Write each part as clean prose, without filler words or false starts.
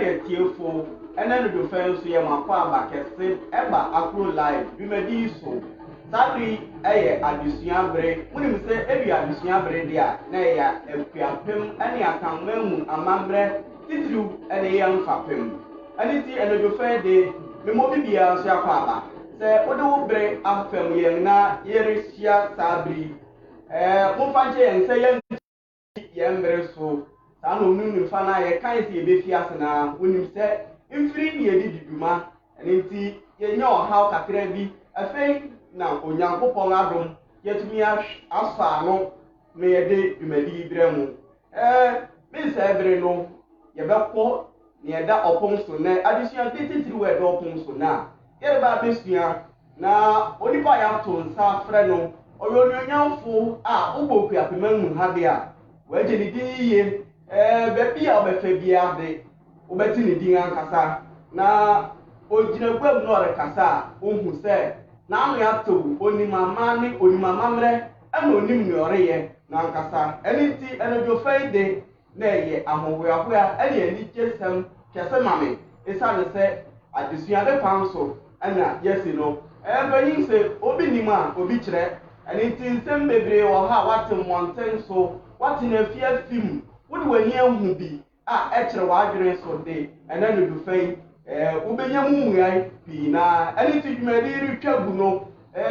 de tiefo ene no do fan so ye makwa abakese eba AKRO live bimedi so sabri eye adesua bre munim se ebi adesua bre dia na ya Akuapem ene akanmamu amambre titru ene ye mfapem ene ti ene do fan de memo bibia so akwa aba se ode wo bre afem ye na yerehia sabri mo fanche yen se yen bre so saa no nunu fa na ye kan se ye be fi asena wonim se mfiri ne ye diduma ene nti ye nya ohaw kakra bi afei na onyankopon adom yetumi afa no me ye de dumadi bre mu me se bre no ye be ko ne ye da opon so na adesua titiri we do opon so na ye ba besua na onipa ya to nsa frɛ no oyonyanyamfo a oboku apemamu ha de a waje ni diye bebi a obefe bia de obeti ni din ankasa na oginagbam no rekasa ohun se na anu ya to onimama ni onimama mre ana onim ni oreye na ankasa eniti enojo faide na ye ahohoahoa ene ani kesem kese mame esane se adesua de panso ana yesi no banyin se obi nima obi kire eniti nsem bebre wo ha watem monten so watin afia film wodi wani ahu bi a ekere wadwere so de ena no do fai ubenya mumuai pi na eniti dwumadi retwa gu no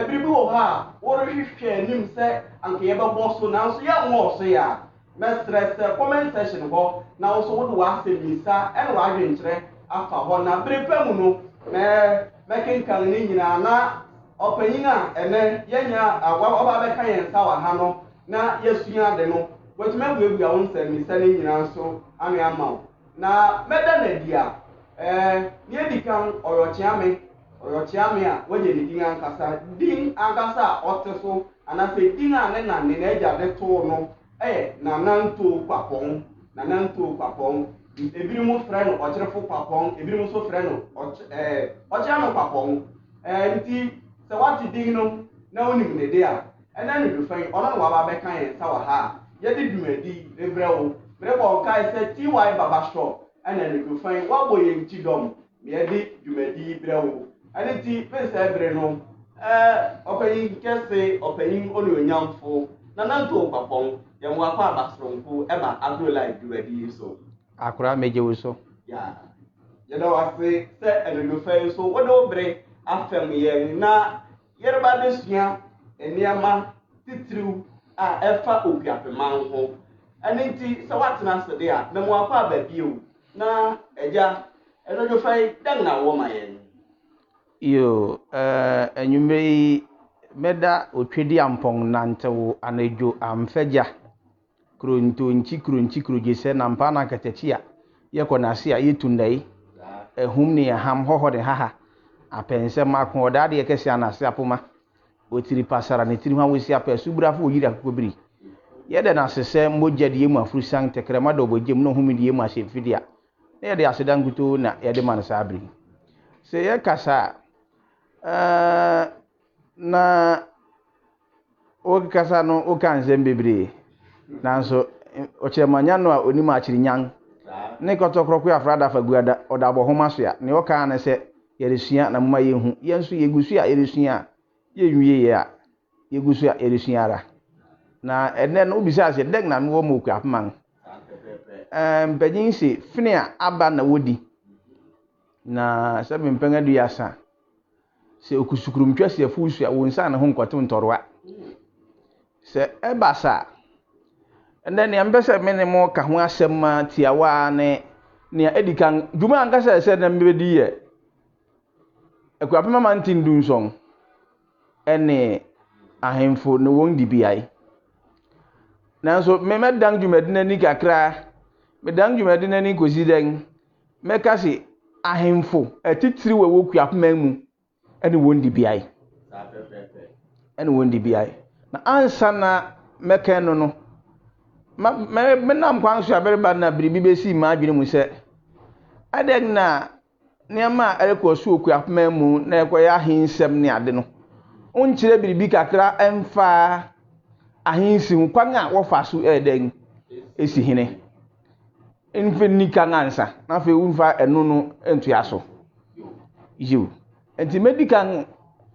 biribi wo ha wo rehwehwe nim se anke ye bebo so na so ya nwo so ya me stress comment section ho na wo so wodi wa semisa ena wadwe nkire afa ho na berepa mu no me kenkan ni nyina na opanyina ene yenya oba be kan yen sa wa ha no na yesua de no wetuma buebu a won sɛ misa ne nyina so ame ama na meda na dia ne dikan oyochiame a waje ne din ankasa ote so anase din a ne na ne agya de to no na NTOW kwapong ebiri mu frɛ no okyerefo kwapong ebiri mu so frɛ no okyerano kwapong nti sɛ wati din no na onim ne dia ɛna ne do fan ɔno wa ba be kan yen sa wa ha yedi dumadi ebrɛwo brɛbɔ kai sɛ TY baba shop ɛna ne do fan wa bo ye nchidom me yedi dumadi brɛwo ɛne ti pese bre no ɔpanyin kɛse ɔpanyin oni onyamfo na NTOW kwapong ye mo akwa abasronko eba AKRO live dumadi so akora meje wo so ya yeda wase sɛ ɛne do fan so wodo bre afem ye na yerba desua eniama titiriw a efa Akuapem ho ene nti se watena se de a na mo akwa babio na eja enojo fai dan na wo mayen yo enwumre meda otwedi ampong nantewo anejo amfeja kronchi krojese na mpa na katechi a yekonase a yetundai ehum ne ham hoho de haha apense makon odade yekese anase apoma otiri pasara ne tiri hwan wosi apa subrafo oyira kokobiri yede na sese mogya de mu afrusan tekrema do bogem no humidi yemu ahyefidia na yede asedanguto na yede man sabri se ye kasa na o kasa no o kan zembebere nanso o chemanya no a onima achiri nyan ne kotokroko afrada faguada odabo homa so ya ne o kan na se yeresua na mma yehu yenso yegusu a yeresua yenwie ya yegusu a yeresuara na ene no obisa ase deg na no mo Akuapem mpagin se fini a aba na wodi na se mpenga du yasa se okusukurum twase afusu a wonsa na ho nkoto ntorwa se ebasa ene ne ambese menemo ka ho asem tiawa ne edikan djuma ankasa se na mbedi ye Akuapem Amantan Dunsɔn ene ahemfo no won Dibea nanso me medang dwumadina ni kakra medang dwumadina ni kosi den meka se ahemfo atitiri we wo Akuapem mu ene won Dibea na ansa na meka no me nam kwanso abereba na biribi besi ma adwene mu se adeg na niama elekosu Akuapem mu na ekoya ahinsem ne ade no onkyere biribi kakra emfa ahinsi hu kwan a wo fa so eden esi hene infinika ngansa na fe unfa enu no entuaso yiw enti medical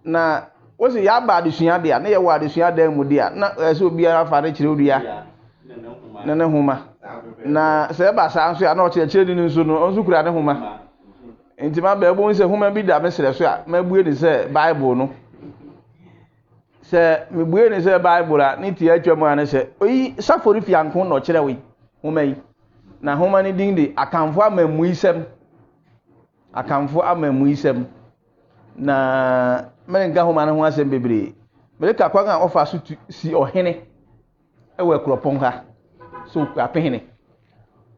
na wosi ya ba adesua de a na ye wa adesua da mu de a na ese obi ara fa ne kire odua na ne homa na se ba sa nso ya na o kire ni nso no onso kura ne homa enti ma ba ebo nse homa bi da mesere so a ma bue ni se bible no se me bue ni se bible a ni tie atwa mu ane se oyi safori fianko no kire we homa yi na homa ni din de akamfo amamu isem na menga homa no ho asem bebre mereka kwa ga ofa so si ohene ewe Akuapong ha so Akuapehene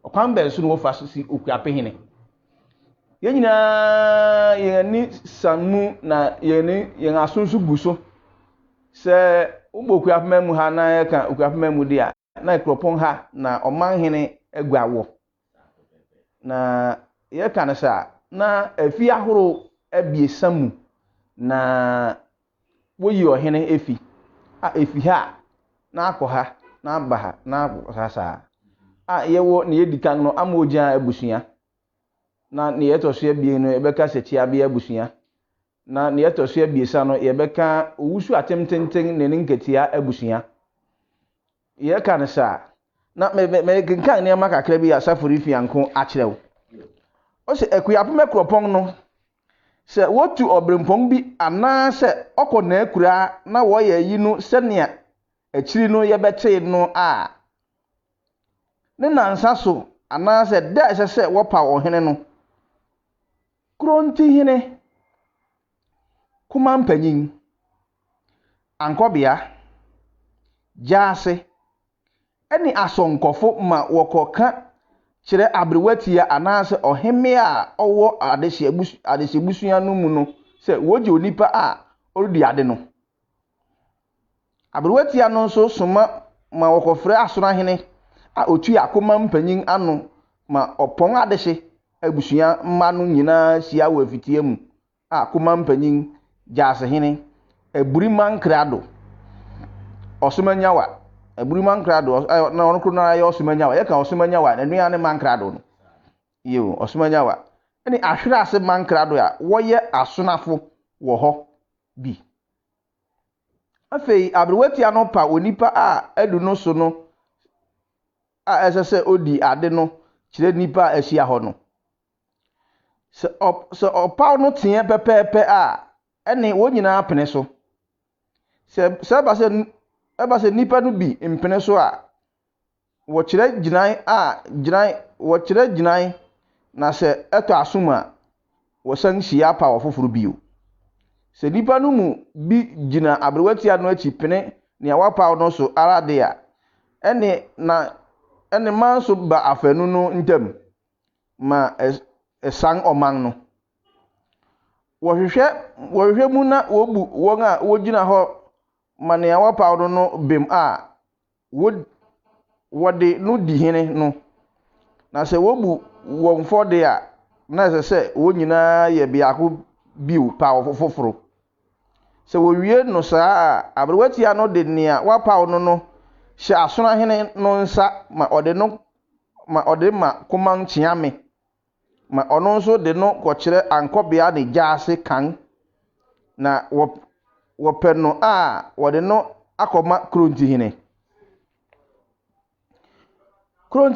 okwan be so no ofa so si Akuapehene yenyina yeni samu na yeni asunsu guso se ugboku Akuapem ha na ya ka Akuapem de a na Akuapong ha na omanhene egwawo na ye ka na sa na afi ahoro ebiesamu na woyi ohene efi ha na akọha na abaha na sasa yewo na yedikan no amoja abusua na ne yetoso ebie no ebeka setia bia abusua na ne yetoso ebiesa no yebeka owusu atemtenten ne nketia abusua ye ka na sa na me kenkan ne makakra bi asafori fianko akyerew o se Akuapem Akuapong no se wotu obrempong bi ana se okona akura na wo ye yi no se ne akiri no yebete no a ne nansa so ana se da se wo pa ohene no kronti hene kuma mpanyin ankobia jaase eni asonkofo ma wokoka kire abrewatia anase oheme a owo adesebusua no mu no se woje onipa a orudi ade no abrewatia no so soma ma wokofre asona hene a otu akoma mpanyin ano ma opon adehye abusua mma no nyina sia wa fitie mu a akoma mpanyin jaase hene eburi mankrado osomanyawa eburi mankrado na ono kro na ya osomanyawa ye ka osomanyawa na nua ne mankrado no yo osomanyawa eni ahwere ase mankrado a woye asonafo wo ho bi afei abrewatia no pa onipa a adu no so no a esese odi ade no kire nipa ahia ho no se opa no tie pepepe a eni wonyina apene so se ba se nipa no bi mpene so a wo kire ginan na se eto asoma wo san hia pa wo foforo bio se nipa no mu bi gina abrewatia no achi pene ne awapa no so arade a ene man so ba afanu no ntam ma esan oman no wo hwehwe mu na wobu won a wogina ho ma ne awapa no bem a wode no di hene no na se wobu won fode a na se wonyina ye biako biu pa foforo se wowie no saa abrewatia no de ne a wapa no hye asona hene no nsa ma ode ma kuman chiame ma ono nso de no kwokire ankobia ne jaase kan na wo penno a wode no akoma kronti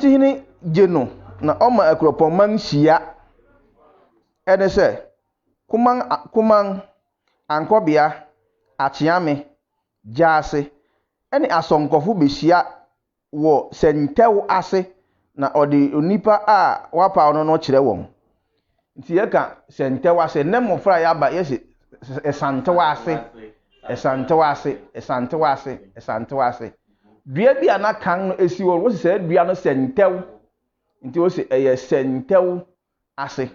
hene jeno na oma Akuapong man hia ene se kuman ankobia achiame jaase ene asonkofo behia wo sentew ase na odi onipa a wapa no kire won nti ye ka sentew ase ne mofra ya ba yesi esantew ase dua bi ana kan no esi wo se se dua no sentew nti wo se eye sentew ase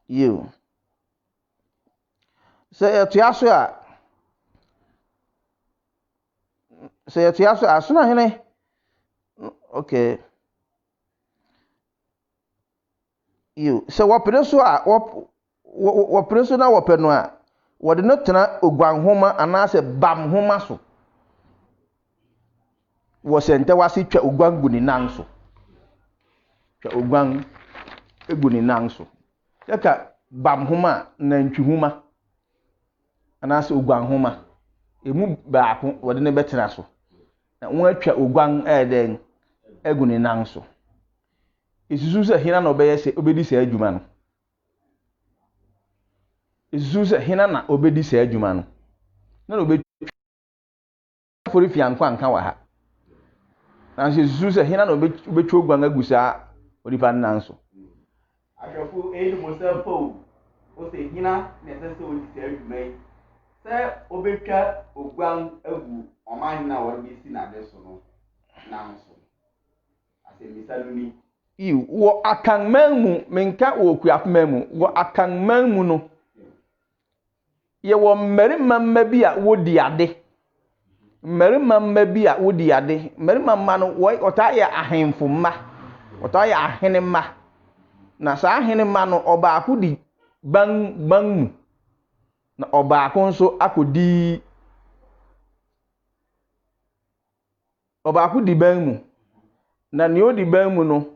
you se etiaso asuna hene okay you se wopreso a wopreso na wopeno a wode no tena ogwan homa anase bam homa so wo sente wase twa ogwan gu ni nan so twa ogwan egu ni nan so yaka bam homa na ntwihuma anase ogwan homa emu baako wode ne betena so na won atwa ogwan den egu ni nan so isusu se hina na obeye se obedi se adwuma no isusu se hina na obedi se adwuma no na obedi fori fiankwa anka wa ha na isusu se hina na obetwa ogwan agusa odipa nan so ahwefo eyi mo se po o se hina na se odi se adwuma yi se obetwa ogwan agu oman na wor bi si na de so no nan so ase misaluni wo akanman mu menka wo Akuapem mu wo akanman mu no ye wo mmarima mma bi a wodi ade mmarima mma bi a wodi ade mmarima mma no wo otaye ahemfo mma otaye ahene mma na sa ahene mma no obaako di ban mu na obaako nso akodi obaako di ban mu na ne odi ban mu no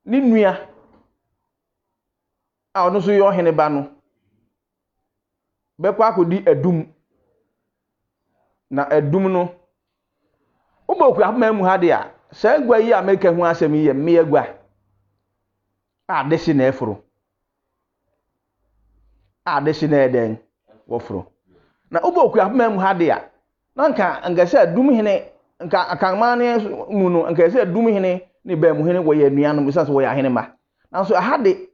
ni nua a ono so yo hene ba no bekwa akodi adum na adum no obo Akuapem mu ha de a sa agwa yi America hu asem yi me agwa a de si na eforo a de si na eden wo foro na obo Akuapem mu ha de a na nka ngase adum hene nka akanman ne mu no nka se adum hene ni ba mu hene wo ye nua no bisa so wo ya hene ma nanso aha de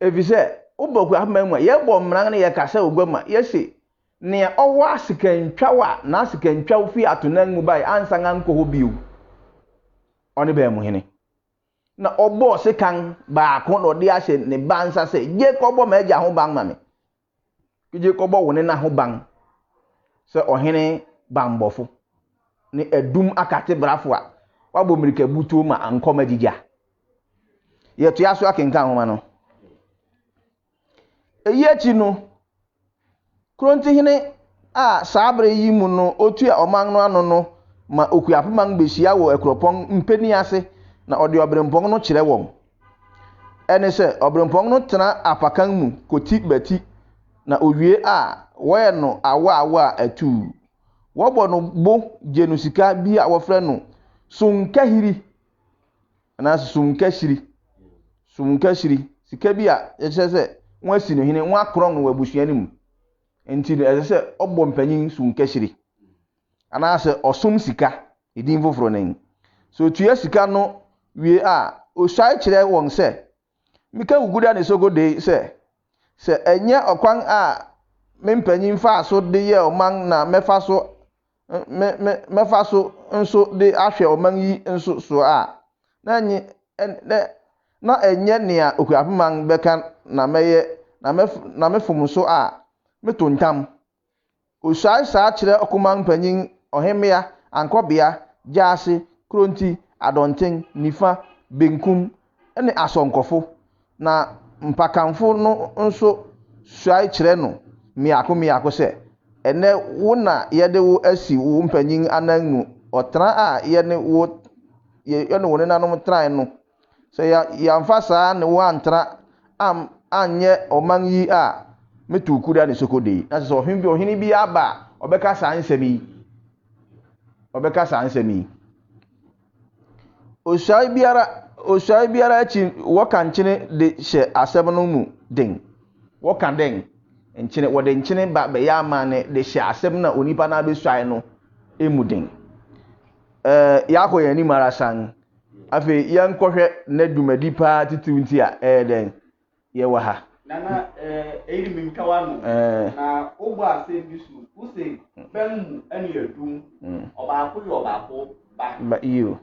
evise obo Akuapem mu ye bo mran ne ye kasa ogwama ye se ne owo asikantwa na asikantwa fi atonan mu bai ansa nganko ho biu oni ba mu hene na obo se kan ba ko no de ahye ne bansa se je ko bo ma agya ho ban ma me je ko bo woni na ho ban se ohene bambofo ni edum akate brafo a wabo mirika buto ma ankoma gigya ye to yaso akenka homa no eyi no kronti hene a sabre yi mu no otu a oman no ano no ma Akuapem angbehia wo AKRO mpeni ase na ode obrempong no kire won ene se obrempong no tena apakan mu koti bati na owie a woye no awa atu wobo no bo jenu sika bi a wofre no sunkahiri na sunkashiri sika bi a yese se won asi no hene won akron no wabusuani mu enti no yese se obo mpanyin sunkashiri ana se osum sika edin foforo nan so tuya sika no wie a osai kire won se mika uguda ne sogode se enye okwan a mempanyin fa so de ye oman na mefa so nso de ahwe oman yi nso so a na enye ne a Akuapem beka na meye na mefum so a metontam osai sa kire okuman panyin ohemea ankobea jaase kronti adonten nifa benkum ene asonkofo na mpakanfo no nso suai kire no miako se ene wo na yede wo asi wo mpanyin ananmu otra a yene wo yene wo nanom tran no se ya mfasa ne wo antra anye oman yi a metukuda ne sokode na so ohini bi aba obeka sa ansemi osai biara chi wokanchine de hye asem no mu den wokan den nchine wode nchine ba be ya ma ne de hye asem na onipa na besuai no emu den yakoyani marasan afi yankwohwe na dumadi pa titiwunti a den ye wa ha nana eyi minkawa no na ogbo ase bisu use bemu eni edum obaako yo obaako ba iyo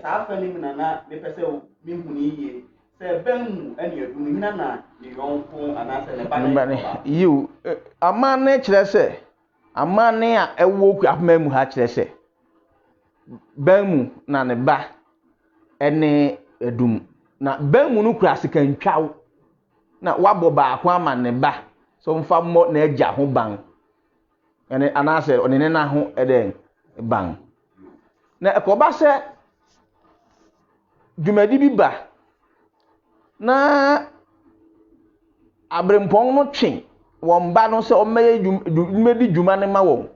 sa afani nana me pese mi huni yiye se bemu eni edum hina na ni yonko anase ne ba ne iyo amane kire se amane a ewo Akuapem mu ha kire se bemu na ne ba ene edum na bemu no kura sikantwawo na wabo baako ama ne ba so mfa mo na agya ho ban ene anase onene na ho eden ban na ekoba se dwumadi bi ba na abrempong no twen won ba no se o meye dwumadi dwuma ne ma won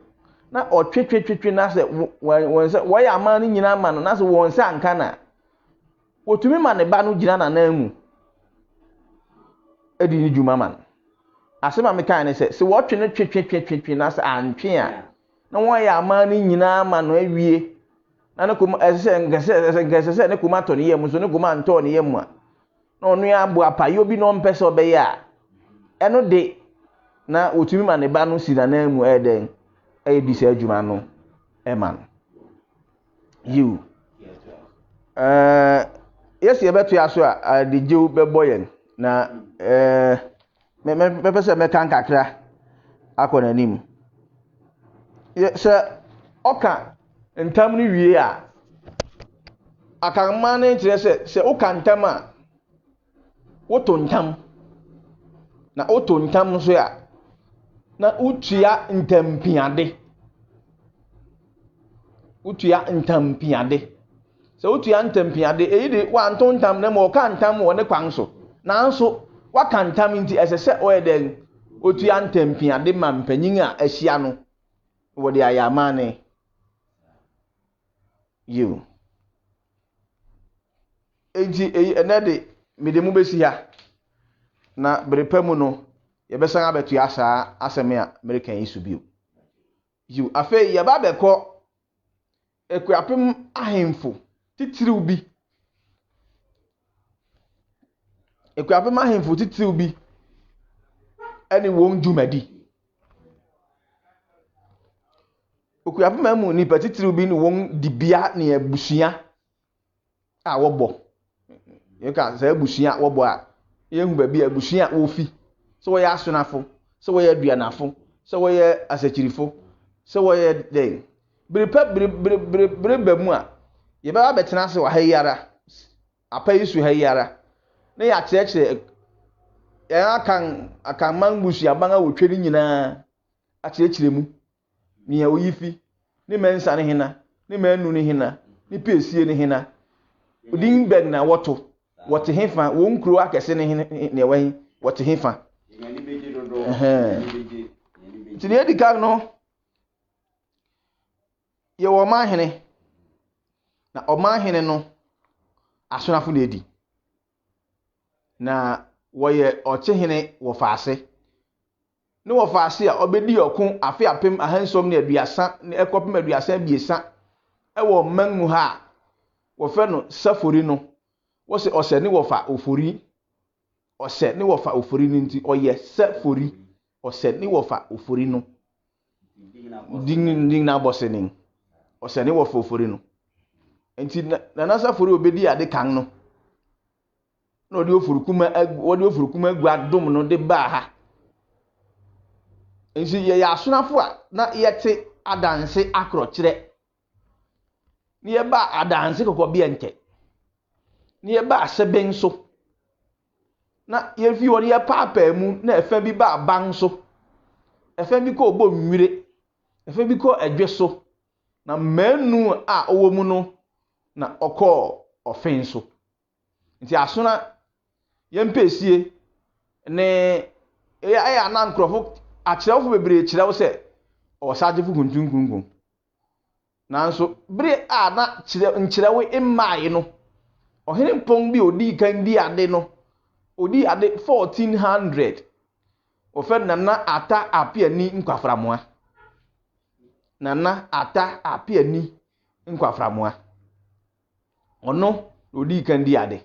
na o twetwetwetwe na se won se wo ya ma no nyina ma no na se won se anka na wotumi ma ne ba no gina na na mu edi ni dwuma man asema me kan ne se wo twe ne twetwetwetwe na se antwe a na wo ya ma no nyina ma no awie na ne kuma ngese ne kuma to ne yem so ne kuma nto ne yem a na onu ya bu apayo bi no mpese obeye a eno de na otumi ma ne ba no si na na mu eden di se adwuma no man you yes ye beto aso a de jew bebo yen na me pese me kan kakra akona nim se oka ntam ni wie a akanma na ntire se oka ntam a woto ntam na oto ntam so ya na utua ntampiade so utua ntampiade eyi de wa nto ntam na mo ka ntam wo ne kwan so nanso wa ka ntam nti esese o eden otua ntampiade ma mpanyin a ahia no wo de ayama ne you eji enede medemu besi ha na berepemu no yebesan abetu asa aseme a American isu bio you afi yeba beko Akuapem Ahemfo titiriw bi Akuapem Ahemfo titiriw bi ani won dwumadi Akuapem amu ni patitiriw bi ni won dibea ne abusua a wobo ye ka say abusua wobo a ye hu ba bi abusua wo fi so wo ya asonafo so wo ya aduanafo so wo ya asekyirifo so wo ya den bre bamu a ye ba betena se wa hayara apa isu hayara na ya kyerɛkyerɛ ya akan mangbusu ban a wotwe ni nyina a kyerɛkyerɛ mu ni ya oyifi ni mensa ne hina ni manu ne hina ni pesie ne hina udin beg na wote hefa won kuro akese ne hina ne wahi wote hefa tini edika no ye wo ma hene na o ma hene no asonafo na edi na woye oche hene wo faase ne wo faase a obedi okun afi apem ahansom ne aduasa ne ekopem aduasa biesa ewo manmu ha wo fe no safori no wo se ose ne wo fa ofori ose ne wo fa ofori ni nti oye safori ose ne wo fa ofori no ding na bosening ose ne wo fa ofori no nti na safori obedi ade kan no na odi ofurukuma agu adom no de ba ha nti ye ya asonafo a na yete adanse AKRO kyerɛ ni ye ba adanse kokobia nke ni ye ba aseben so na ye fi wori ye papa mu na efa bi ba ban so efa bi ko obo nwire efa bi ko adwe so na manu a owo mu no na okọ ofen so nti asona ye mpesie ne ya na nkrofo akyerɛwfo bebre kyerɛw sɛ ɔsagyefo kuntunkungun nanso bre a na nkyerɛwe imaaye no ɔhene mpong bi odi kan di ade no odi ade 1400 ofɛ nana ata apiani nkwaframoa nana ata apiani nkwaframoa ɔno odi kan di ade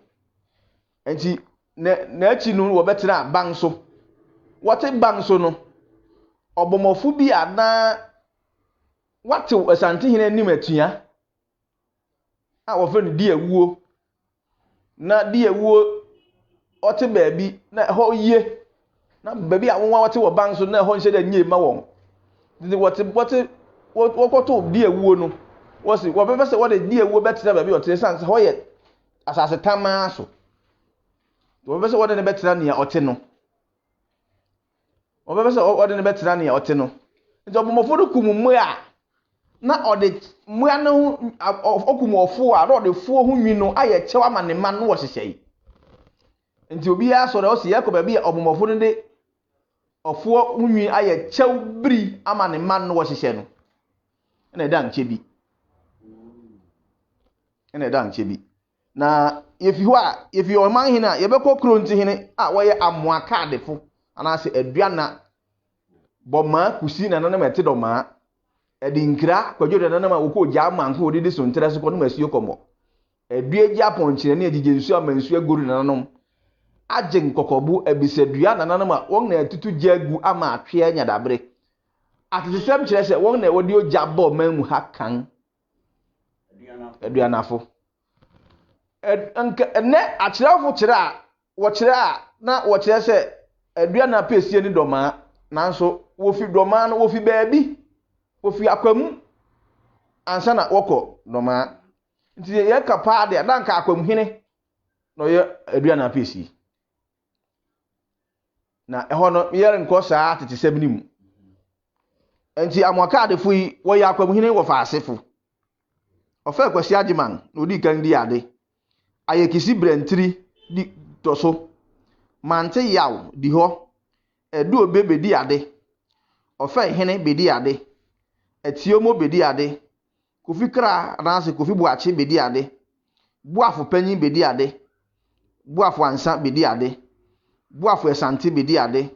enti na achi no wo betena bang so wote bang so no obomofu bi ana wate asante hene nim atua a wo fe no di awuo na di awuo ote baabi na ho ye na baabi a won wote wo bang so na ho nse da nye ma won ndi wokoto di awuo no wosi wo bebe se wo de di awuo betena baabi ote sanse ho ye asase tama so wo bebe se wo de ne betena ne ote no obebe se ode ne betena ne ote no nti obomofo no kum mmua na ode mmua no okum ofo a na ode fuo ho nwi no aye kyew ama ne man no wo hyehyei nti obi ya so re o se yakọ ba bi obomofo no de ofo ho nwi aye kyew biri ama ne man no wo hyehye no na eda nche bi na yefi ho a yefi o man hina yebekọ kro nti hine a wo ye amoa kaadefo ana se aduana boma kusi na nanam ete doma edinkra kwadwo nanam a wokọ gya manko odidi so ntere so kono masio komo edue gya ponchire na egige nsu amansu agoru nanam agye nkokobu abisadua nanam a won na atutu gyagu ama atwe nya dabre atesem kire se won na wodi ogya bo manmu hakan aduanafo ne akyerafo kire a wo kire a na wo kire se aduana pesie ni doma nanso wofi doma no wofi baabi wofi akwamu ansa na wokọ doma nti ye kapa de danka akwamu hene no ye aduana pesie na eho no yere nko saa tete sebnim nti amwaka de fui wo ya akwamu hene wo fa asefo ofa kwasi agiman na odi kan di ade ayekisi brentri di toso mante yaw di ho edu obebe di ade ofa hene be di ade etiomo be di ade kofi kra anase kofi buachi be di ade buafo panyin be di ade buafo ansa be di ade buafo esante be di ade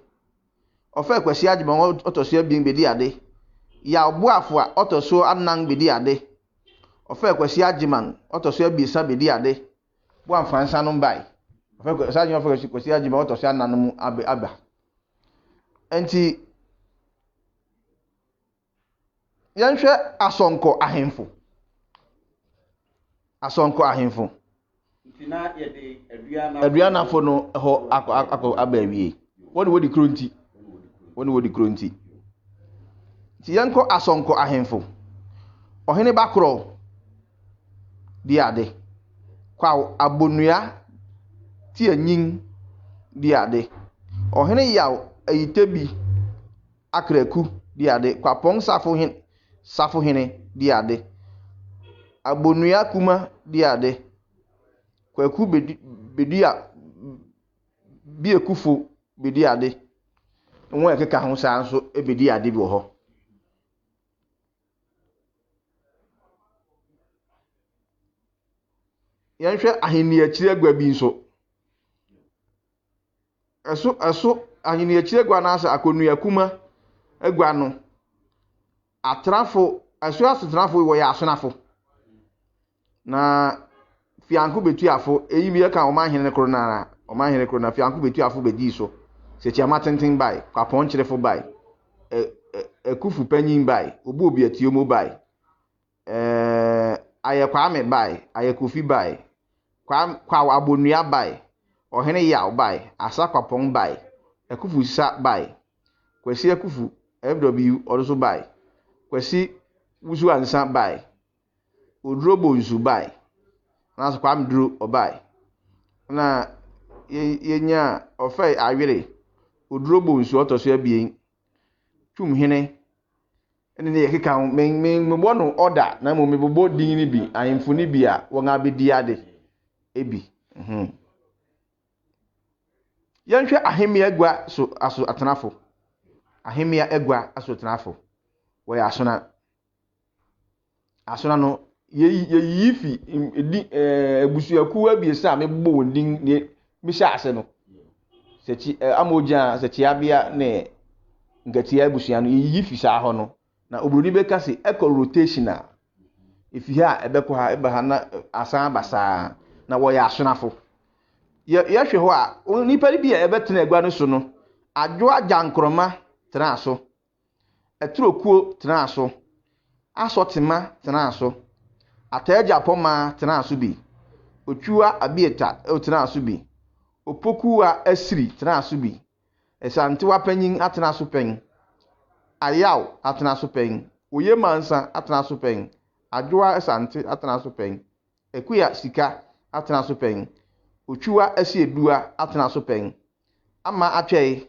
ofa kwasi agiman otoso abien be di ade ya buafo a otoso anan be di ade ofa kwasi agiman otoso abiesa be di ade buafo ansa no mbai ofa kwasi agiman otoso anan mu aba enti yanhwe asonko ahemfo ntina yede aduana fo no ho abawie wodi kronti ti yanko asonko ahemfo ohene bakro di ade kwa abonua ti anyin di ade ohene yaw ayitebi akraku di ade KWAPONG safo hene di ade abonua kuma di ade kwaku bedia biekufo bedi ade won ekeka ho saa nso ebedi ade bi wo ho yanhwe aheni akire agwa bi nso eso aheni akire agwa na asa akonua kuma agwa no atrafo atrafo wo ya asonafo na fianku betuafo eyi bi ka o ma hene kro na fianku betuafo bedi so se chiama tenten bai KWAPONG chirefo bai ekufu panyin bai obi atiomo bai ayekwame bai ayekufi bai kwa abonua bai ohene yaw bai asa KWAPONG bai ekufu sa bai kwesi ekufu FW also bai kwesi wusu ansa bai odrobo nsu bai na so kwam duro obai na yenya ofai awire odrobo nsu otoso abien twum hene ene ne yekeka me bono order na mo me bobo din ni bi ahemfo ni bi a won abedi ade ebi yanhwe ahemia agwa so aso atenafo ahemia agwa aso atenafo wo ya asona no ye yifi ebusuaku abiesa me bobo wondin ne mi sha ase no sechi amoja sechi abia ne ngati abusua no ye yifi sa ho no na obroni be kase eco rotational ifi ha ebeko ha ebe ha na asan basa na wo ya asonafo ye hwe ho a nipa bi a ebetena agwa no so no adwo ajankroma tena so eturokuo tena so asotema tena so ataja poma tena so bi otwua abieta tena so bi opoku a asiri tena so bi esante wapanyin atena so pen ayaw atena so pen oye mansa atena so pen adwoa esante atena so pen ekuya sika atena so pen otwua asiedua atena so pen ama atwei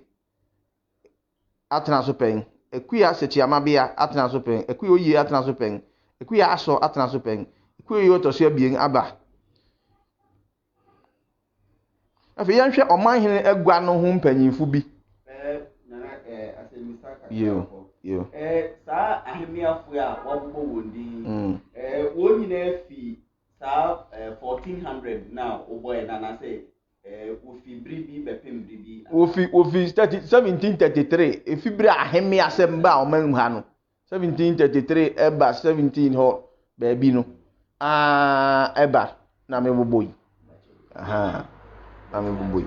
atena so pen Ekuya Sechiamabia atena so pen, ekuya oye atena so pen, ekuya aso atena so pen, ekuya yotoso abien aba. Afi yanhwe oman hene agua no ho mpanyimfo bi. Yo. Sa ahemiafo ya wabubo wondi. Woni na fi sa 1400 na oboy na say ofi bribi bepem bribi. Ofi 1733 efibri ahemi asemba oman ha no. 1733 eba 17 ho ba bi no. Eba na meboboyi. Aha. Na meboboyi.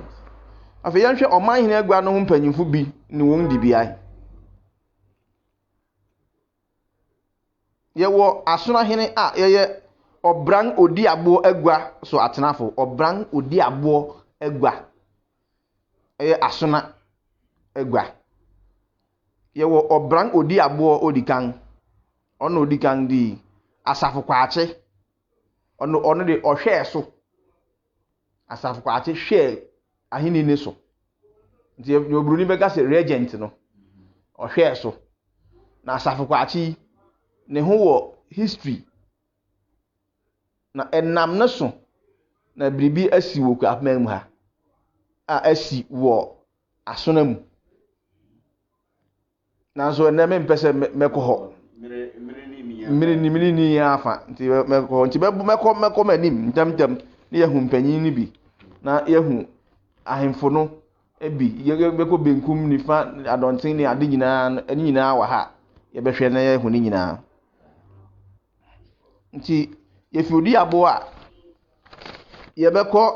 Afi yanhwe oman hene agua no ho mpanyimfo bi ni won Dibea. Yewo asona hene a yeye obran odi abo agua so atenafo obran odi abo agua asona agua yewo obran odi abo odikan ono odikan di asafo kwaache ono de ohwe so asafo kwaache hwe ahene ne so nti obruni beka se regent no ohwe so na asafo kwaache ne ho wo history na enam ne so na bribi asi wo Akuapem mu ha asi wo asona mu na so na me mpese mekoho miri ni afa nti mekoho nti meko manim ntamtam ne yehu mpanyin ni bi na yehu ahemfo no ebi yeko benkum nifa adonten ni ade nyinaa wa ha yebehwe na yehu ni nyinaa nti yefiodi abo a yebekọ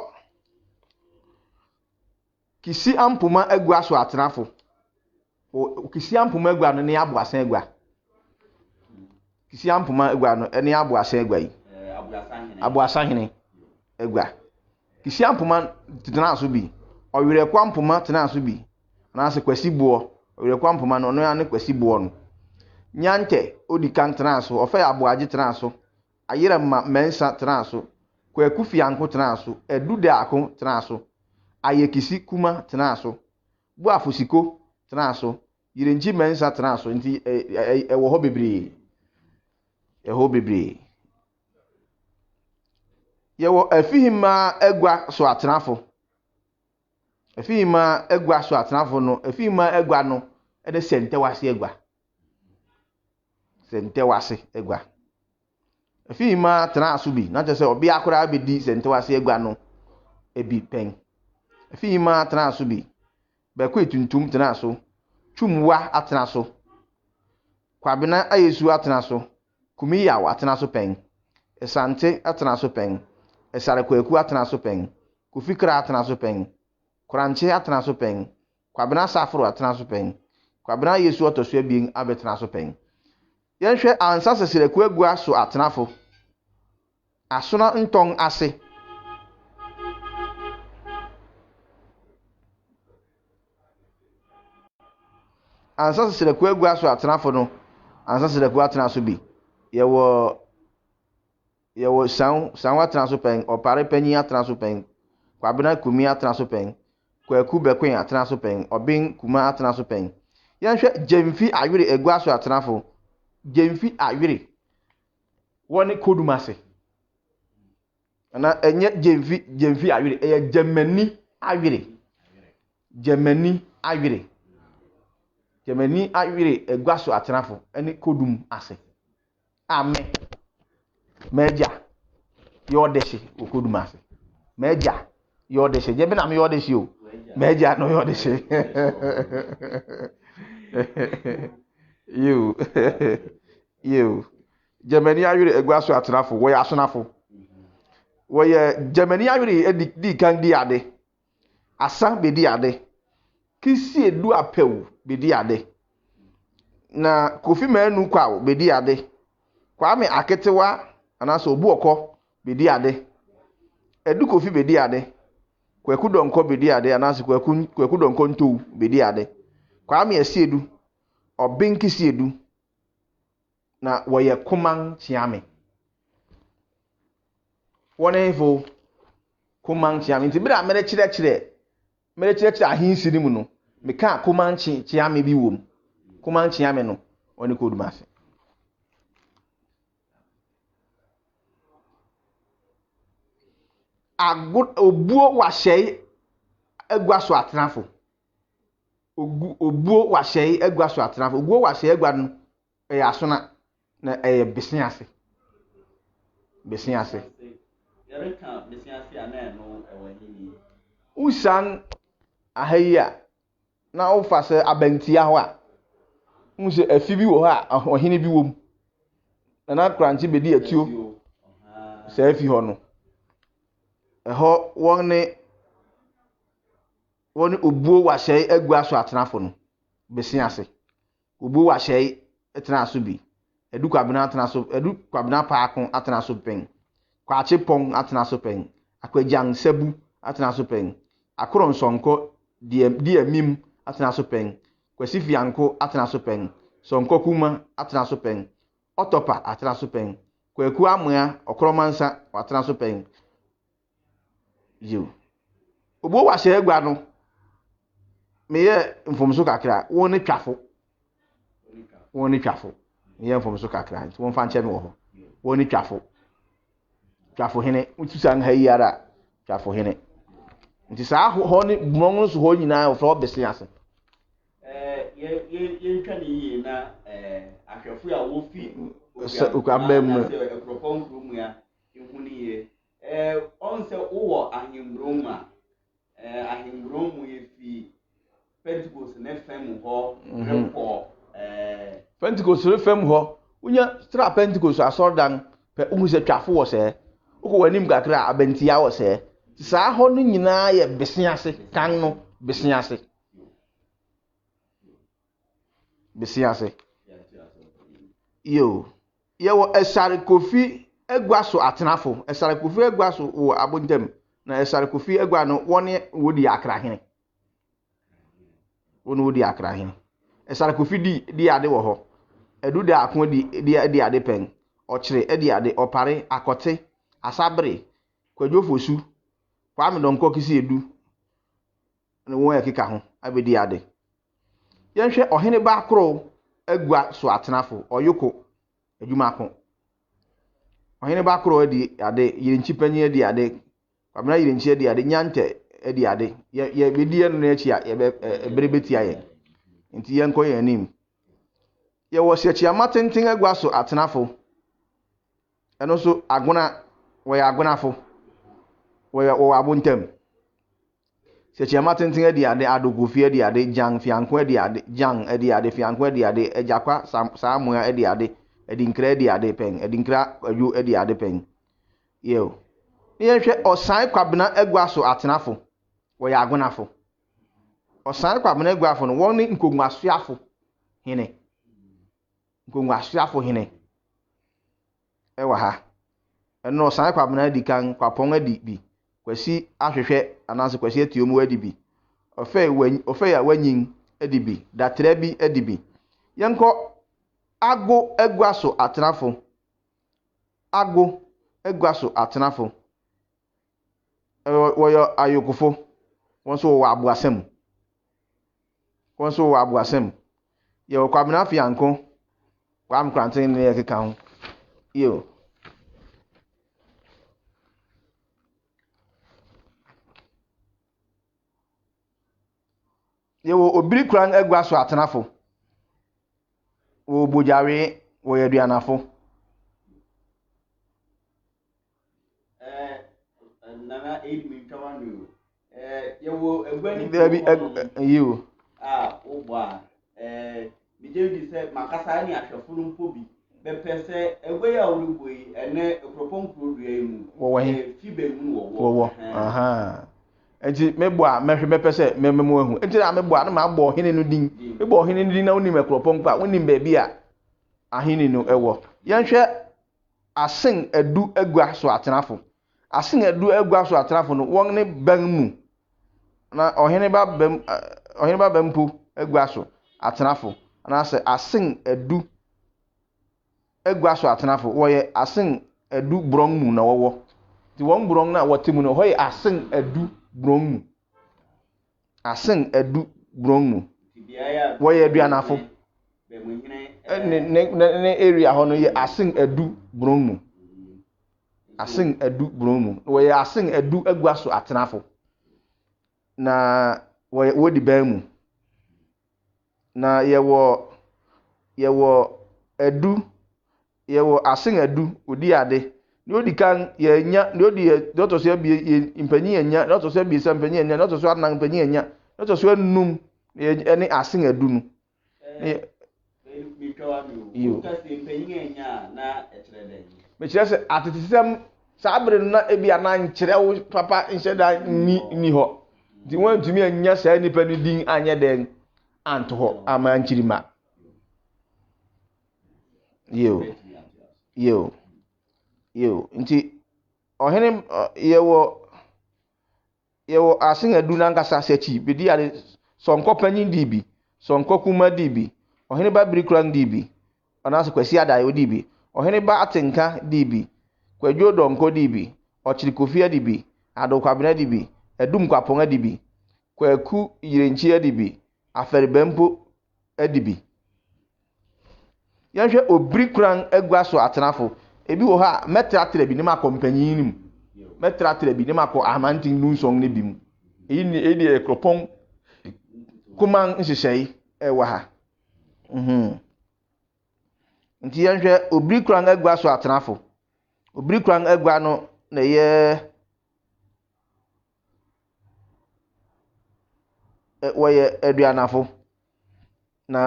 kisi ampuma agua so atenafo kisi ampuma agua no ne abo asan agua kisi ampuma agua no ne abo asan agua yi abo asan hene agua kisi ampuma tena so bi owere kwa ampuma tena so bi na se kwasi buo owere kwa ampuma no ya ne kwasi buo no nyante odi kan tena so ofa abo age tena so ayira ma mensa tena so kwaku fianko tena so eduda ako tena so ayekisi kuma tena so bu afusiko tena so yirenji mensa tena so nti ewo ho bebre yewo afihima agua so atenafo afihima agua so atenafo no afihima agua no ede sentewase agua afihima tena so bi na tese obi akora abedi sentewase agua no ebi pen afihima tena so bi be ko etuntum tena so twumwa atena so kwabena ayesu atena so kumiyaw atena so pen esante atena so pen esare kwaku atena so pen kufikra atena so pen kranche atena so pen kwabena safro atena so pen kwabena ayesu otoso abien abetena so pen yenhwe ansa sesere kwagua so atenafo asona nton ase ansa sesere kwagua so atenafo no ansa sesere kwa atena so bi yewo san atena so pen opare panyi atena so pen kwabena kumi atena so pen kwaku bekwen atena so pen obin kuma atena so pen yenhwe jemfi awire egua so atenafo jemfi awire woni kodumase ana enye jemfi awire eye Germany awire egua so atenafo eni kodum ase ame meja yodeshi okodum ase meja yodeshi je be na me yodeshi o meja no yodeshi you Germany awire egua so atenafo wo ya asonafo wo ye Germany awire di kan di ade asa be di ade kisi edu apewu be di ade na Kofi Manu kwa be di ade Kwame Aketewa anaso obu okọ be di ade edu Kofi be di ade kwaku donko be di ade anaso kwaku donko NTOW be di ade Kwame Asiedu obinki siedu na woye kuman chiame wonefo kuman chiame nti bira mere chire ahinsi ni mu no meka kuman chiame bi wom kuma nchiame no oni ko dumase obuo wa hyei agua so atenafo obuo wa hyei agua so atenafo obuo wa hyei agua no asona na besin ase Yereka besin ase ana no ewahini usan ahaya na ofa se abantia ho a unse afibi wo ha ohene bi wom na kranche bedi atuo se afi ho no eho woni obuo wa hyei agua so atenafo no besin ase obuo wa hyei etena so bi edu kwabena atena so edu kwabena paako atena so pen KWAPONG atena so pen akwagyan sabu atena so pen AKRO nsonko di amim atena so pen kwasifianko atena so pen sonko kuma atena so pen otopa atena so pen kwaku amoa okromansa atena so pen yo obo wa hye agua no meye mfomso kakra woni twafo meye mfomso kakra nti won fa nche me wo ho woni twafo hene utusan ha yara twafo hene nti saa ho ne bumon so ho nyina ofro bese ase ye ntwa ne yi na ahwefo a wo fi Akuapem Akuapem krum ya ehuni ye onse wo ahimbrom a ahimbrom ye fi Pentecost na fam ho repo Pentecost re fam ho unya stra Pentecost asordan pe unse twafo wo se uko wanim kakra abantia wo se saa ho no nyina ye besen ase kan no besen ase yo wo esare kofi agua so atenafo esare kofi agua so wo abontem na esare kofi agua no woni wodi akra hene esare kofi di ade wo ho edu da akon di ade pen okire di ade opare akote asabre kwadwofosu kwame donko kisi edu na won yakeka ho abedi ade yenhwe ohene ba AKRO agua so atenafo oyoko adwuma ko ohene ba AKRO di ade yirenchi panyi di ade kwamna yirenchi di ade nyante di ade ye bedi enu na echi a ye berebeti aye nti yenko ye anim ye wo se chiama tenten agua so atenafo eno so agona wo ya agonafo wo abontem se chiama tenten di ade adogofi di ade jang fianko di ade fianko di ade ejakwa samoa di ade edinkra di ade pen edinkra ayu di ade pen yo ye hwe osan kwabena agua so atenafo wo ya agonafo osan kwabena agua afo no woni nkogwasuafo hene ewa ha eno osan kwabena di kan KWAPONG adi bi kwasi ahwehwe ananse kwasi atiomu adi bi ofe ya wanyin adi bi datre bi adi bi yenko ago agua so atenafo woyo ayokofo wonso wo abuasem ye kwabena fianko kwam kranten ne yakeka ho yo yewo obiri kran agua so atenafo wo bojare wo yaduanafo nana 8 min tawanu yewo egwani yo ogba bije di se makasa ni ahwefuru mpobi bepese egwe ya orugboyi ene Akuapem krodua emu wo fibe mu wo aha enti mebo a mehwe mepese mememo ahu enti na mebo a na magbo hene no din mebo hene no din na woni Akuapem pa woni ba bia ahene no ewo yenhwe asen adu agua so atenafo no won ne ban mu na ohene ba bampo agua so atenafo na se asen adu agua so atenafo wo ye asen adu brong mu na wowo ti won brong na wotemu no hoye asen adu brong mu wo ye aduanafo ne area hɔ no yɛ asen edu bromu asen edu bromu wɔyɛ asen edu agua so atenafo na wodi ban mu na yɛwɔ edu yɛwɔ asen edu odi ade ne odi kan yɛnya ne odi dɔtɔ so abie mpanyin yɛnya dɔtɔ so abie mpanyin yɛnya dɔtɔ so anan mpanyin yɛnya dɔtɔ so anum ne asen edu no mekyerɛ sɛ atetesɛm saa bere no na ebi anan kyerɛ wo papa nhyɛ da ni hɔ nti wɔntumi anya saa nipa no din anyɛ dɛn anto hɔ ama nkyirima yo nti ɔhene yɛwɔ asen adu nankasa sɛkyi bedi ade sɔnkɔ panyin di bi sɔnkɔ kuma di bi ɔhene ba birikran di bi ɔnaso kwasi adayo di bi ɔhene ba atenka di bi kwadwo dɔnko di bi ɔkyiri kofia di bi adokwabena di bi edum KWAPONG di bi kwaku yirenchi di bi aferibempo di bi yɛhwɛ obirikran agua so atenafo ebi wɔ ha metra bi ne makɔ mpanyin nim metra bi ne makɔ Amantan Dunsɔn ne bi mu eyi ne AKRO kuman nhyehyɛe ɛwɔ ha nti yɛhwɛ obirikran agua so atenafo obirikran agua no na yɛ wɔyɛ aduanafo na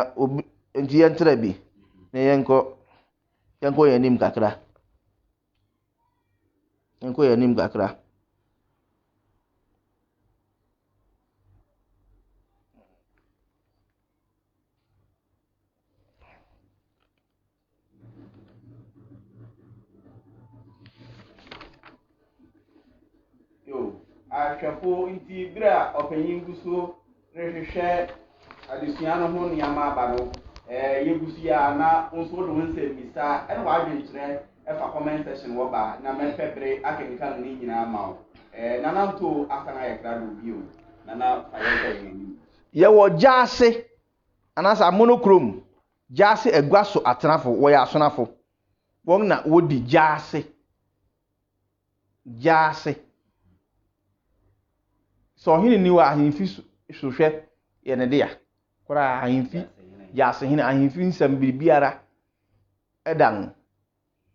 nti yɛntra bi na yɛnkɔ yɛnim kakra ahwɛfo nti bira ɔpanyin guso rehwehwɛ adesua no ho nneɛma aba no yegusu ya na nso do nsɛ bisa ɛna wadwenkyerɛ ɛfa comment section wɔ ba na mɛpɛ bere akenkan ne nyinaa ma wo nana NTOW aka na yɛkra do bio nana fayɛ ni yɛwɔ jaase anasa monochrome jaase agua so atenafo wɔyɛ asonafo wɔn na wodi jaase so hini ni wa ahemfi sohwɛ yɛ ne dia kora ahemfi jaase hini ahemfi nsɛm biribiara ɛdan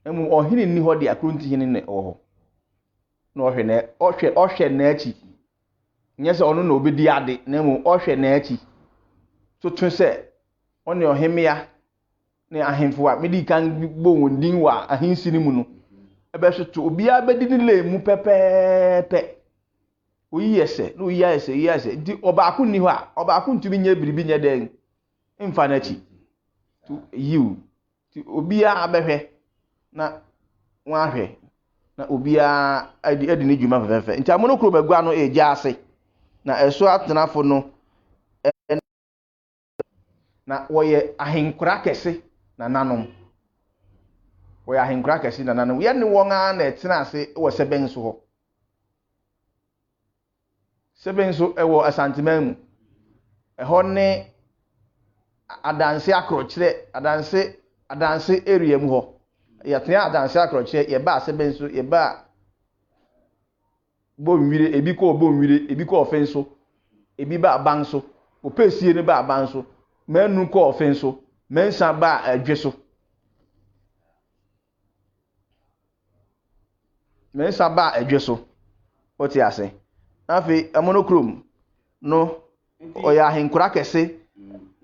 emu ɔhene ni hɔ de akronti hene ne wɔ hɔ na ɔhwɛ n'akyi nyɛ sɛ ɔno na obedi ade na emu ɔhwɛ n'akyi so to sɛ ɔne ɔhemea ne ahemfo a medi kan bɔ wɔn din wɔ ahensi ne mu no ɛbɛhwɛ to obiara bɛdi ne le mu pɛpɛɛpɛ oyi yɛsɛ na oyi yɛsɛ nti ɔbaako ni hɔ a ɔbaako ntumi nyɛ biribi nyɛ dɛn mfa n'akyi to yiw ti obiara abɛhwɛ na wahwɛ na obiara adi ne dwuma fɛfɛɛfɛ nti amonokuro bagua no egya ase na ɛso atenafo no na wɔyɛ ahenkora kɛse na nanom yɛne wɔn a na ɛtena ase wɔ sɛbɛn so hɔ sɛbɛn so ɛwɔ asanteman mu ɛhɔ ne adanse akorɔkyerɛ adanse area mu hɔ yɛtena adanse akorɔkyerɛ yɛba sɛbɛn so yɛba bonwire ebi kɔ bonwire ebi kɔ ɔfen so ebi ba aban so opesie ne ba aban so manu kɔ ɔfen so mensa ba adwe so wote ase afi amonokrom no ɔyɛ ahenkora kɛse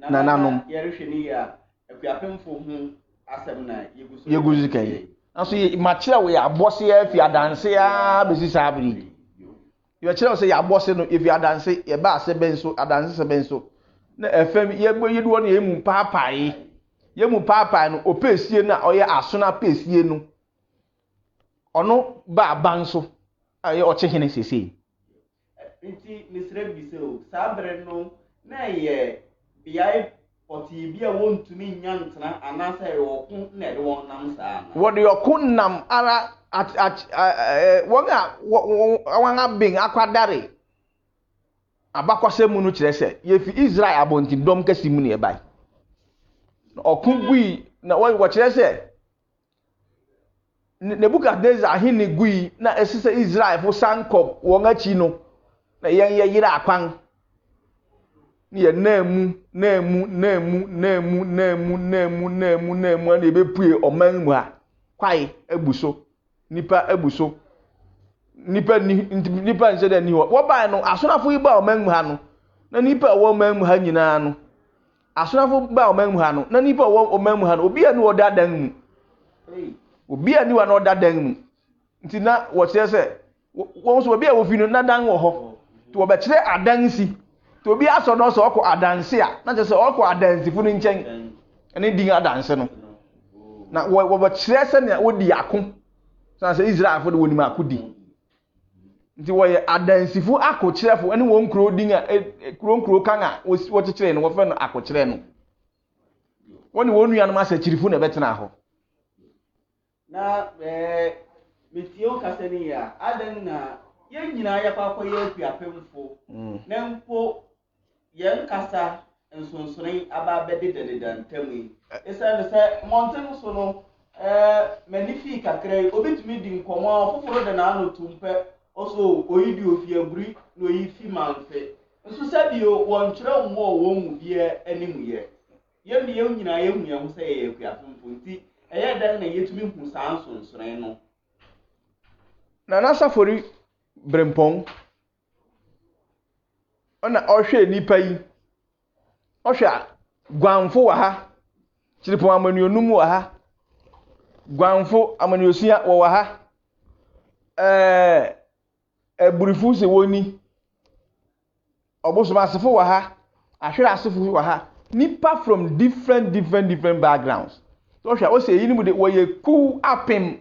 na nanom yɛrehwɛ ni ya akuapemfo ho asɛm na yeguzu kan aso makyerɛ wo yɛ abɔse afi adanse a besi saa biri yɛkyerɛ wo sɛ yɛ abɔse no efi adanse yɛba asɛbɛn so adanse sɛbɛn so na efem yedu wɔ ne yɛmu paapae no opesie na ɔyɛ asona pesie no ɔno ba aban so ayɛ ɔkye hene sesei nti misrɛ bi sɛ o saa bere no na yɛ biae pɔti bi a wɔntumi nya ntena anasa yɛ ɔko na ɛde wɔn nam saa na wɔde ɔko nam ara wɔn a abeng akwadare abakwasɛ mu no kyerɛ sɛ yɛfi Israel abɔntindɔm kɛse mu ne ɛbae okugui na wo kire se Nebukadnezar ahini gui na esise Israel fo sankop won achi no na yen ye yira akwan ni ye namu na ebepue oman mu ha kwai ebuso nipa ebuso nipa nse da ni wo ba no asonafo yi ba oman mu ha no na nipa wo oman mu ha nyina no asonafo ba oman mu ha no na nipa wo oman mu ha no obi ani wo dadan mu obi ani wa no dadan mu nti na wo kire se wo so obi a wo fi no na dan wo ho to wo be kire adan si to obi aso no so okọ adanse a na je se okọ adansifo no nchen ene din adanse no na wo be kire se ne wo di ako so se Israel fo de woni ma akodi nti wo ye adansifo akokirefo ene wo nkro din a kro kan a wo kikire no wo fe no akokire no woni wo nua no Asekyerefo na betena ho na metio kaseni ya adan na yen nyina ya kwakọ ye Akuapemfo na mpo yen kasa nsonsonai aba bedededa ntami esa ne se mountain so no magnifique kakrai obetumi di nkomo foforo de na ano tumpe oso oyidi ofi aburi no yi fi manfe nso sabio won kyerɛ mo wo mu bia animu ye yen de yen nyina ye hu ye ho se ye Akuapemfo nti eye dan na yetumi hu saa nsonsonai no na nasafori brempong ona ohwe nipa yi ohwe gwanfo wa ha chiripon amanuonum wa ha gwanfo amanuosia wa ha eburifu se woni obosoma asefo wa ha ahwere asefo wa ha nipa from different backgrounds so ohwe o se yini mu de wo ye Akuapem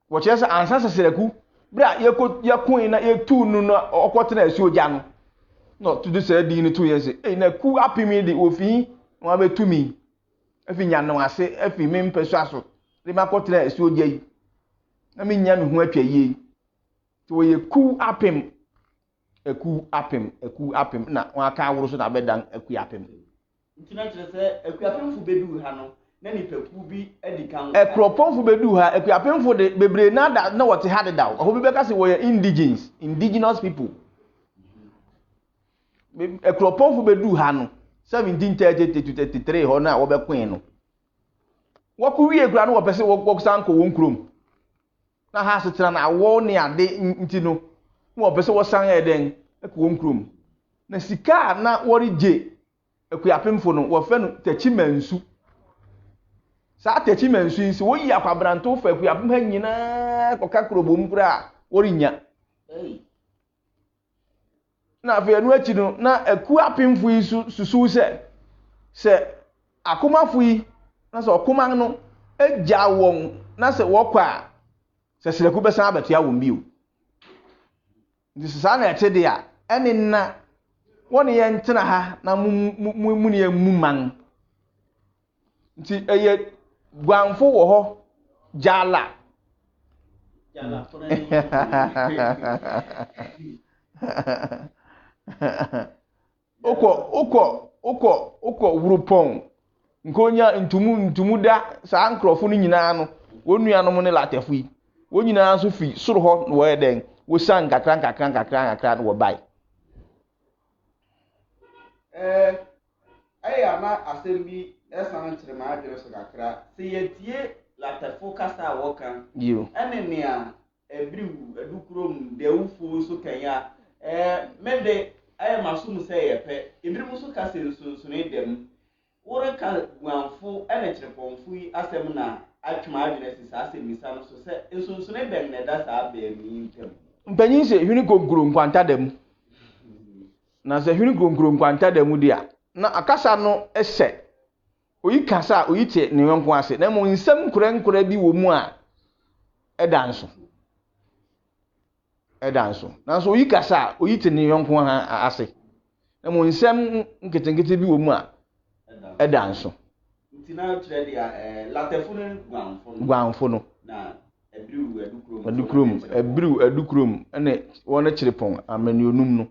wo chese ansa sesereku bra yakun na yetu nu no okotena esi oja no no to do say di ni 2 years na Akuapem di ofi won betumi afi nya no ase afi me mpeso aso de makotena esi oja yi na me nya me ho atwa yi to wo ye Akuapem na won aka aworo so na bedan Akuapem ntina kire se Akuapemfo bedu ha no na nipaku bi edikan ekropomfo bedu ha Akuapemfo de bebre na wote ha de daw oho bi beka se wo ye indigenous people ekropomfo bedu ha no 1733 ho na wo be kwen no wo ku wie kura no wo pese wo sanko wo nkrom na ha setena na wo ne ade nti no wo pese wo san eden ekwo nkrom na sika na wo rije Akuapemfo no wo fe no tachimansu sa tachimansu nsi wo yi akwabranto fa Akuapem ha nyina koka krobom kura worinya na afi anu achi no na Akuapemfo yi susu se akomafo yi na se okoman no agya won na se wokwa se sereku besan abetua won bio ndi sa na eche de a ene na woni ye ntena ha na mu ne mu man nti eye gwanfo wo ho jala oko wurupon nkonya ntumu da sa ankrofo no nyina no wonuanom ne latefu yi wonyina so fi soro ho no we den wo san kakran no wo bai aya na asembi esan kyerɛ ma adwere so kakra se yetie latefu kasa wokan ene ne a ebriwu edukrom dewufo so kanya mede aya masum se yepe ebrimu so kasa nsonsone dem wore ka gwanfo ene kyerepɔnfo yi asem na atwuma adwene sisa asemisa no so se nsonsone bɛn na da saa ba mi ntam mpanyin se hwini gogoro nkwanta dem na se hwini gogoro nkwanta dem dia na akasa no ehye oyi kasa oyi te ne yonko ase na mo nsem nkura bi wo mu a edanso na so oyi kasa oyi te ne yonko ha ase na mo nsem nketengete bi wo mu a edanso ntina kyerɛ dia latefu no gwanfo no na ebriwu edukrom ene wona kyerepon amanuonum no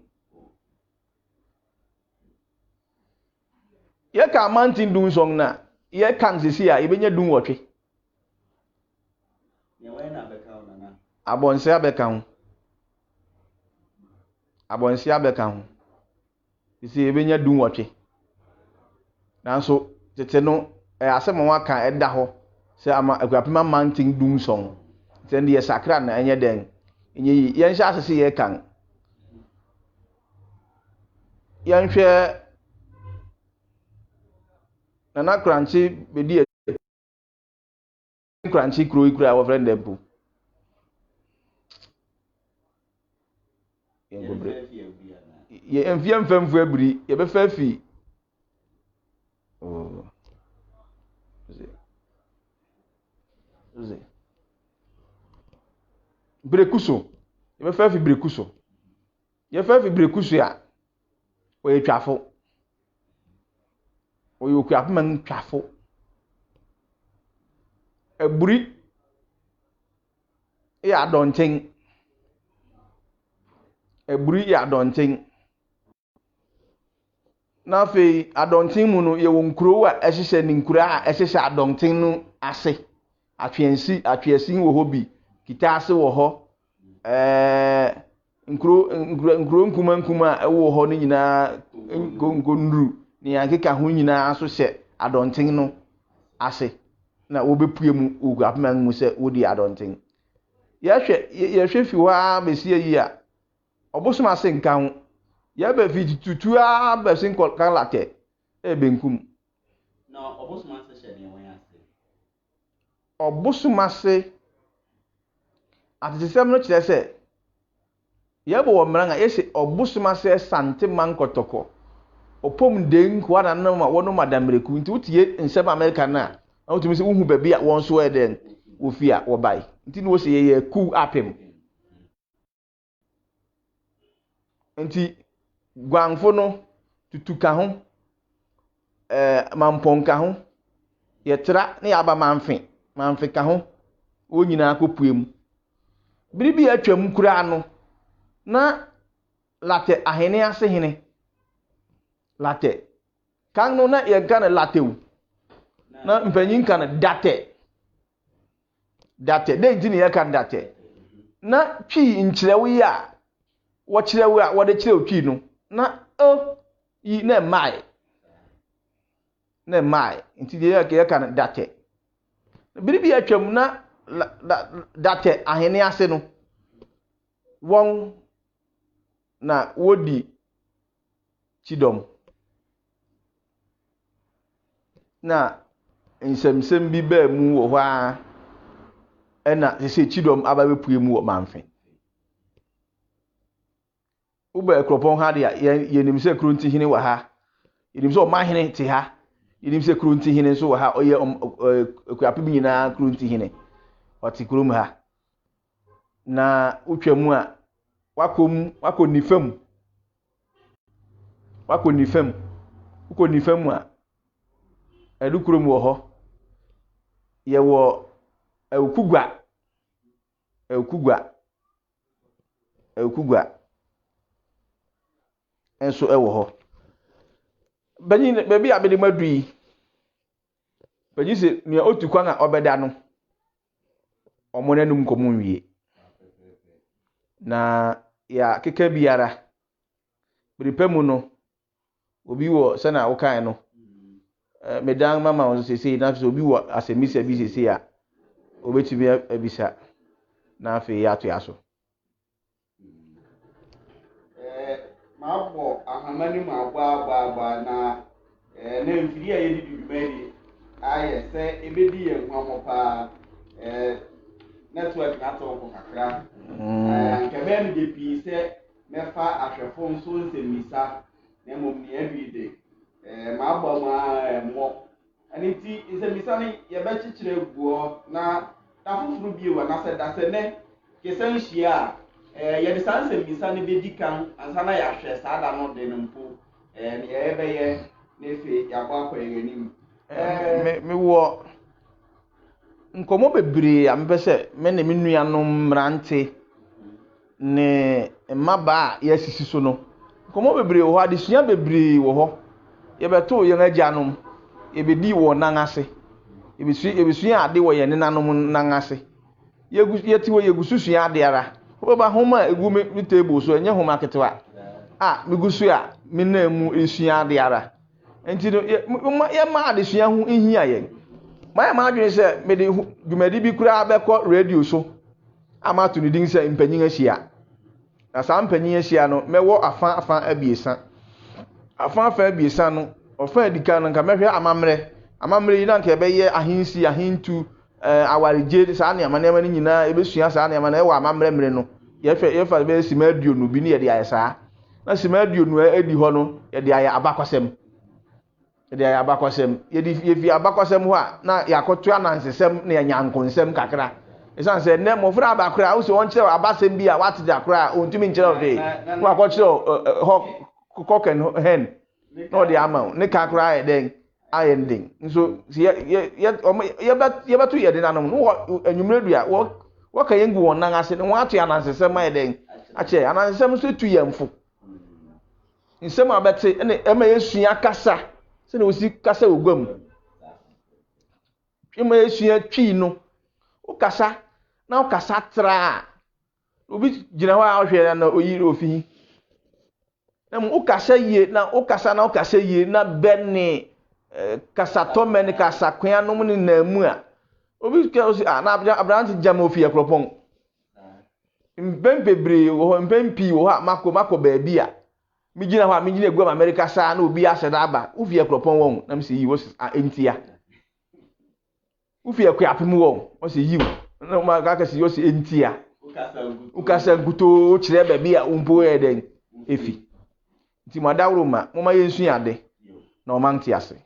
Ye ka Amantan Dunsɔn na ye kan sisi a ibenya dun wotwe. Ye we na beka ona na. Abonse abeka ho. Abonse abeka ho. Sisi ibenya dun wotwe. Nanso tete no asem wa kan eda ho se ama Akuapem Amantan Dunsɔn. Tende ye sakra na enye den. Enye yi ye nhyɛ asese ye kan. Ye nhwɛ na kranchi bedi kranchi kro ikura wo friend dem po. Ye enfia mfamfu abiri ye be fa fi. Oh. Brekuso. Ye be fa fi brekuso. Ye fa fi brekuso ya. O ye twafo. O ye Akuapem twafo. Eburi ya adonten. Eburi ya adonten. Na fe adonten mu no ye wo nkuro a ehihye ni nkuro a ehihye adonten no ase. Atwensi wo hobi. Kita ase wo ho. Nkuro nkuma wo ho ni nyina ngonru ni yankeka ho nyina so hye adonten no ase. Na wo bepue mu Akuapem mu se wo di adonten. Ye hwe fi wa besie yi a obosom ase nka ho. Ye be fi tutu a be sin kan late e benkum. Na obosom ase hye ne won ase. Obosom ase atesem no kire se ye bo wo mran a ye se obosom ase sante man kotoko. Opom den ko ana na ma wono madamreku nti utie nsem America na otumi se uhu baby a won so eden wo fi a wo bai nti no se ye KWAPOM nti gwanfo no tutuka ho mamponka ho ye tra na ya ba manfe ka ho wo nyina akopuem biribi atwam kura no na late ahene ase hene late kan no na ye kan latewu na mpanyin kan date de nti ne ye kan date na twi nkirewo ya wo kirewo a wo de kirewo twi no na yi na mai nti de ye kan date biribi atwam na date ahene ase no won na wodi chidom na nsemsem bi ba mu wo hwa ena se chidom aba bepue mu wo manfe uba ekropon ha dia ye nim se krunti hene wa ha ye nim se o ma hene te ha ye nim se krunti hene so wa ha oye Akuapem nyina krunti hene oti krum ha na utwamu a wakoni fam ukoni fam a edukrum wo ho ye wo ekugwa enso ewo ho banyi bebi abede madui banyi se ne otukwan a obeda no omonanum komunwie na ya keka biara bripemu no obi wo sana wokan no medan mama on sese na so obi wo asemisa bi sese a obetumi abisa na afi ya to yaso mabo ahamani agba na na mfiri a yedi dubedi aye se ebedi ye nwamopa network na to ko kakra nkebe mi de pi se mefa ahwefo nso nsemmisa na mom ne everyday mabo ma mo aniti nsemmisa ne ye be chichire guo na afufuru bi wa na se da se ne kesan hia ye de san nsemmisa ne be dikan ansa na ya hwe sa da no de mpo ne ye be ye nefe ya gba akwa yenim me wo nkomo bebre ambese me ne menuanom mrante ne mmaba ya sisi so no nkomo bebre wo adesua bebre wo ho yebeto yen agyanom yebedi wo nan ase yebisu ade wo yen nanom nan ase yeti wo yegususu ade ara oba homa egu mi table so enye homa ketewa migusu a mi na mu esu ade ara enti no ye ma adesua hu ehia yen ma adwene se me de dwumadi bi kura abekọ radio so ama to ni din se mpanyin ahia na sa mpanyin ahia no mewo afa abiesa no ofa adika no nka mehwe amamre yi na nka ebeye ahinsi ahintu awarije sa na amane nyina ebesua sa na amane ewa amamre no yefa be simadio no bi ne ye de ayesa na simadio no edi ho no ye de aya abakwasem yefi abakwasem ho a na yakoto anansesem na yanyankonsem kakra esan se ne mofra abakra wo se won kire abasem bi a watide akra ontumi nkire ofe wo akokire cock and hen no de ama ne kakra eden ayending nso ye beto ye de nanom no anwumredu a wo ka yengu won nan ase ne wo ato anansesem ayeden ache anansesem so tu yemfo nsem abete ene ema yesua kasa se na osi kasa ogwam ema yesua twi no o kasa na o kasa tra obi gina ho a hwere na oyire ofi na mo kasa yie na o kasa yie na benne kasa to men kasa kwan no ne na mu a obi ke o si na abrant jam ofi AKRO mbembebre wo mbempi wo ha mako baabi a mi gina ho a mi gina egwam America sa na obi aseda aba ofi AKRO won na mi se yi wo entia ufi Akuapem won o se yi na ma ga ka se yo se entia ukasa guto kire baabi a umpo eden efi nti madawro ma moma yensu ade na o manti ase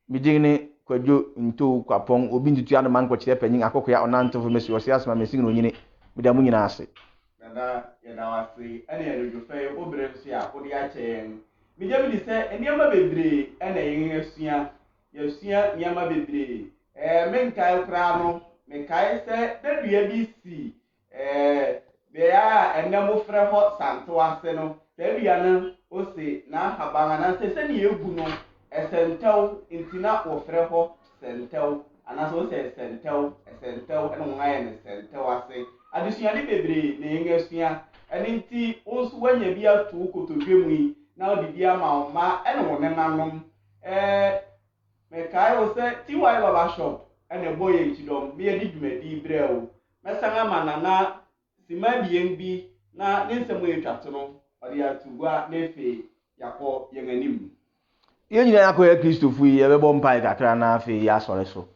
mi digine kwadwo NTOW KWAPONG obi ntutu anu man ko kire panyin akoko ya onanto mesi wose asma mesi no nyine mi da mu nyina ase nada ya da wase ene ya do fe obere nso a odi a chen mi je bi se eniama bebre ene yen yesua niama bebre menkai kra no menkai se da dua bi si be ya enemo frɛ ho santo ase no da dua no o se na habanga na se ne egu no esentew intina wo frɛ ho sentew anaso o se sentew ene ngaye ne sentew ase adesua ni bebre na yen asua ene nti o so wanya bi atu kotodwemu yi na odi bi ama oma ene wo nenanom mekai o se tiwai baba shop ene boye chidom me yedi dwumadi brɛo mesanga manana simabien bi na nensemo yetwato no odi atugwa nefe yakọ yeganim yenyina yakọ ya Kristofu yi ebebo mpai kakra na afi ya sore so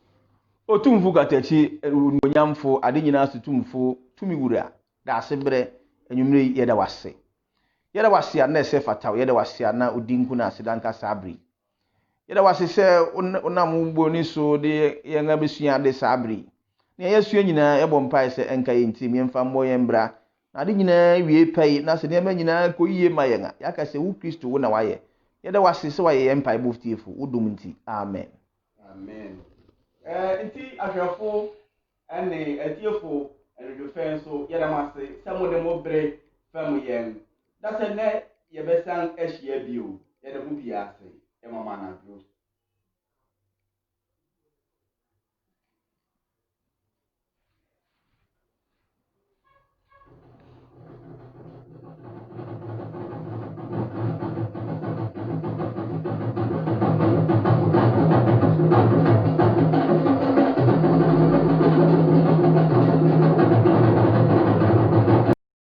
otumfu katachi onyamfo ade nyina sutumfo tumi wura da asebre enwumre yeda wase na ese fataw yeda wase na odinku na asidanka sabri yeda wase se onam ugbo ni so de yenga besua de sabri ne yesua nyina ebo mpai se enka yentim yemfa mbo yembra na ade nyina wie pai na se ne ma nyina koyiye mayenga yaka se wu Kristo wo na waye yeda wase se waye empai boftiefo udum nti amen nti ahwefo ene atiefo ene do fen so yeda mase samo de mo bre fam yen da se ne ye besan ehia bio yeda mu bia se e mama na bro